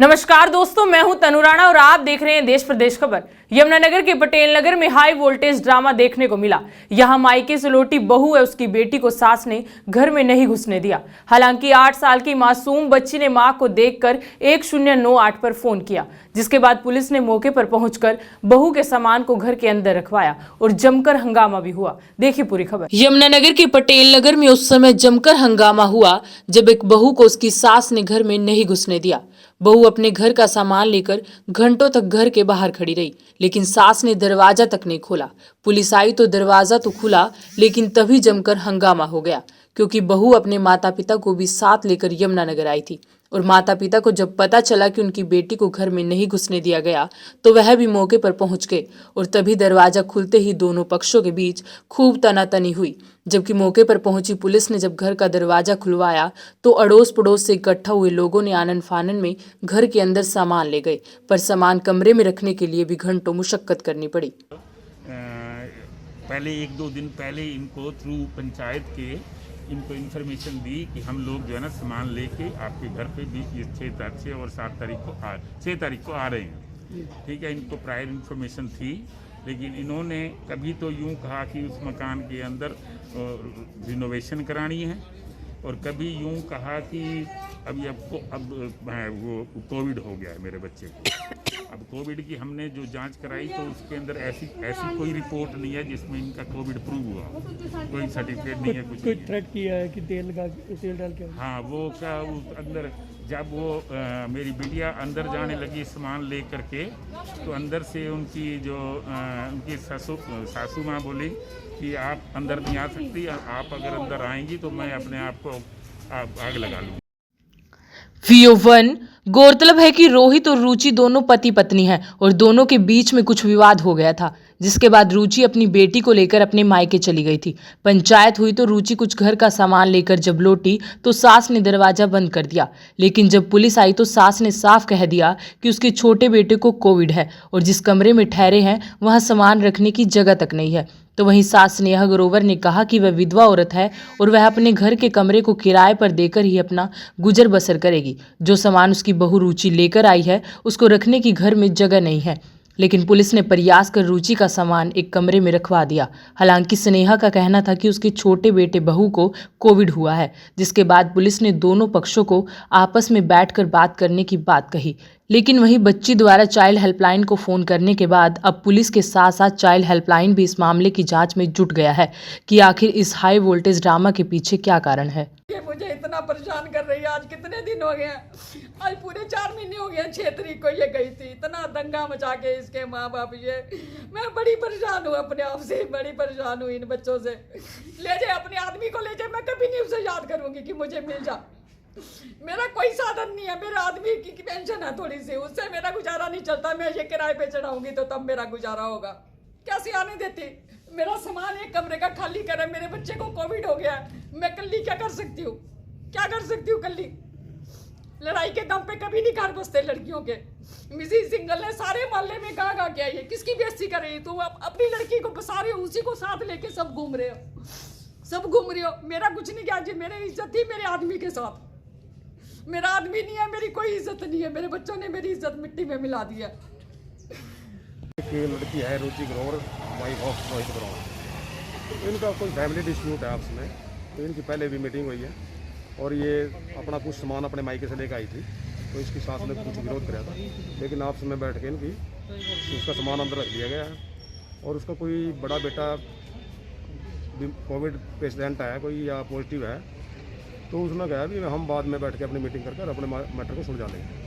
नमस्कार दोस्तों, मैं हूं तनु राणा और आप देख रहे हैं देश प्रदेश खबर। यमुनानगर के पटेल नगर में हाई वोल्टेज ड्रामा देखने को मिला। यहां मायके से लौटी बहू है उसकी बेटी को सास ने घर में नहीं घुसने दिया। हालांकि 8 साल की मासूम बच्ची ने मां को देखकर 1098 पर फोन किया, जिसके बाद पुलिस ने मौके पर पहुंचकर बहू के सामान को घर के अंदर रखवाया और जमकर हंगामा भी हुआ। देखिए पूरी खबर। यमुनानगर के पटेल नगर में उस समय जमकर हंगामा हुआ जब एक बहू को उसकी सास ने घर में नहीं घुसने दिया। बहू अपने घर का सामान लेकर घंटों तक घर के बाहर खड़ी रही, लेकिन सास ने दरवाजा तक नहीं खोला। पुलिस आई तो दरवाजा तो खुला, लेकिन तभी जमकर हंगामा हो गया, क्योंकि बहू अपने माता पिता को भी साथ लेकर यमुनानगर आई थी। और माता पिता को जब पता चला कि उनकी बेटी को घर में नहीं घुसने दिया गया तो वह भी मौके पर पहुंच गए। और तभी दरवाजा खुलते ही दोनों पक्षों के बीच खूब तनातनी हुई। जबकि मौके पर पहुंची पुलिस ने जब घर का दरवाजा खुलवाया तो अड़ोस पड़ोस से इकट्ठा हुए लोगों ने आनन फानन में घर के अंदर सामान ले गए, पर सामान कमरे में रखने के लिए भी घंटों मुशक्कत करनी पड़ी। पहले 1-2 दिन पहले इनको थ्रू पंचायत के इनको इन्फॉर्मेशन दी कि हम लोग जो है ना सामान लेके आपके घर पे भी 6 और 7 तारीख को 6 तारीख को आ रहे हैं। ठीक है, इनको प्रायर इन्फॉर्मेशन थी, लेकिन इन्होंने कभी तो यूं कहा कि उस मकान के अंदर रिनोवेशन करानी है, और कभी यूं कहा कि अभी वो कोविड हो गया है मेरे बच्चे को। अब कोविड की हमने जो जांच कराई तो उसके अंदर ऐसी कोई रिपोर्ट नहीं है जिसमें इनका कोविड प्रूव हुआ, कोई सर्टिफिकेट नहीं है, कुछ कोई थ्रेट किया है कि तेल डाल के। हाँ, वो क्या उस अंदर जब वो मेरी बिटिया अंदर जाने लगी सामान ले करके, तो अंदर से उनकी जो उनकी सासू माँ बोली कि आप अंदर नहीं आ सकती, आप अगर अंदर आएंगी तो मैं अपने आप को आग लगा लूँगी। VO1 गौरतलब है कि रोहित और रुचि दोनों पति पत्नी हैं और दोनों के बीच में कुछ विवाद हो गया था, जिसके बाद रुचि अपनी बेटी को लेकर अपने मायके चली गई थी। पंचायत हुई तो रुचि कुछ घर का सामान लेकर जब लौटी तो सास ने दरवाजा बंद कर दिया, लेकिन जब पुलिस आई तो सास ने साफ कह दिया कि उसके छोटे बेटे को कोविड है और जिस कमरे में ठहरे हैं वहां सामान रखने की जगह तक नहीं है। तो वहीं सास स्नेहा ग्रोवर ने कहा कि वह विधवा औरत है और वह अपने घर के कमरे को किराए पर देकर ही अपना गुजर बसर करेगी। जो सामान उसकी बहू रुचि लेकर आई है उसको रखने की घर में जगह नहीं है, लेकिन पुलिस ने प्रयास कर रुचि का सामान एक कमरे में रखवा दिया। हालांकि स्नेहा का कहना था कि उसके छोटे बेटे बहू को कोविड हुआ है, जिसके बाद पुलिस ने दोनों पक्षों को आपस में बैठकर बात करने की बात कही। लेकिन वहीं बच्ची द्वारा चाइल्ड हेल्पलाइन को फोन करने के बाद अब पुलिस के साथ साथ चाइल्ड हेल्पलाइन भी इस मामले की जांच में जुट गया है कि आखिर इस हाई वोल्टेज ड्रामा के पीछे क्या कारण है। मुझे इतना परेशान कर रही है। आज कितने दिन हो गए? आज पूरे 4 महीने हो गए। 6 तारीख को ये गई थी, इतना दंगा मचा के इसके माँ बाप। ये मैं बड़ी परेशान हूँ अपने आप से, बड़ी परेशान हूँ इन बच्चों से। ले जाए अपने आदमी को, ले जाए, मैं कभी नहीं उसे याद करूंगी कि मुझे मिल जा। मेरा कोई साधन नहीं है, मेरे आदमी की पेंशन है थोड़ी सी, उससे मेरा गुजारा नहीं चलता। मैं ये किराए पे चढ़ाऊंगी तो तब मेरा गुजारा होगा। कैसे आने देती? मेरा सामान एक कमरे का खाली करे, मेरे बच्चे को कोविड हो गया है, मैं कल्ली क्या कर सकती हूँ? क्या कर सकती हूँ कल्ली? लड़ाई के दम पे कभी नहीं घर बसते लड़कियों के। मिसी सिंगल ने सारे मोहल्ले में कहा क्या ये किसकी बेइज्जती कर रही? तुम अपनी लड़की को बसा रहे हो, उसी को साथ लेके सब घूम रहे हो, सब घूम रही हो। मेरा कुछ नहीं गया जी, मेरी इज्जत थी मेरे आदमी के साथ। मेरा आदमी नहीं है, मेरी कोई इज्जत नहीं है। मेरे बच्चों ने मेरी इज्जत मिट्टी में मिला दी है। एक लड़की है रुचि ग्रोवर, वाइफ ऑफ रोहित ग्रोवर। तो इनका कोई फैमिली डिस्प्यूट है आपस में, तो इनकी पहले भी मीटिंग हुई है और ये अपना कुछ सामान अपने मायके से लेकर आई थी। तो इसकी सास ने कुछ विरोध कराया था, लेकिन आपस में बैठ के इनकी उसका सामान अंदर रख दिया गया है। और उसका कोई बड़ा बेटा कोविड पेशेंट है कोई या पॉजिटिव है, तो उसने कहा भी हम बाद में बैठ के अपनी मीटिंग कर अपने मैटर को सुलझा लेंगे।